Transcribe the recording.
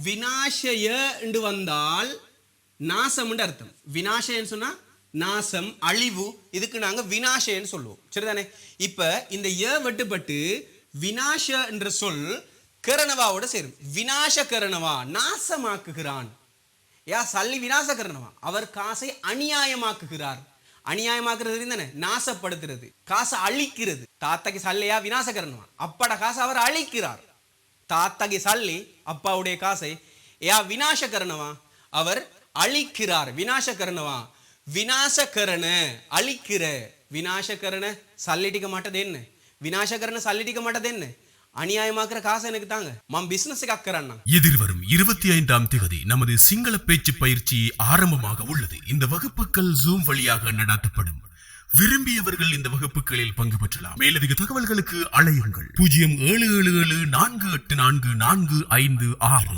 விநாசய என்று வந்தால் நாசம் என்று அர்த்தம். விநாசயன்னு சொன்னா நாசம், அழிவு. இதுக்கு நாங்க விநாசயன்னு சொல்லுவோம். சரிதானே? இப்ப இந்த வெட்டுப்பட்டு விநாச என்ற சொல் கரணவாவோட சேரும். விநாச கரணவா, நாசமாக்குகிறான். யா சல்லி விநாச கரணவா, அவர் காசை அநியாயமாக்குகிறார். அநியாயமாக்குறது தானே, நாசப்படுத்துறது, காசை அழிக்கிறது. தாத்தகி சல்லையா விநாச கரணவா, அப்பட காசை அவர் அழிக்கிறார். தாத்தகி சல்லி, அப்பாவுடைய காசை யா விநாச கரணவா, அவர் அழிக்கிறார். விநாச கரணவா, விநாசகரண அழிக்கிற. விநாசகரண சல்லிட்டிக்க மாட்டது என்ன, விநாசகரண சல்லிட்டிக்க மாட்டது என்ன, அநியாயமாக்குற காசை எனக்கு தாங்க, மாம் பிசினஸுக்கு அக்கறான்னா. எதிர்வரும் 25ஆம் தேதி நமது சிங்கள பேச்சு பயிற்சி ஆரம்பமாக உள்ளது. இந்த வகுப்புகள் ஜூம் வழியாக நடத்தப்படும். விரும்பியவர்கள் இந்த வகுப்புகளில் பங்கு பெற்றலாம். மேலதிக தகவல்களுக்கு அழையுங்கள் 0777484445.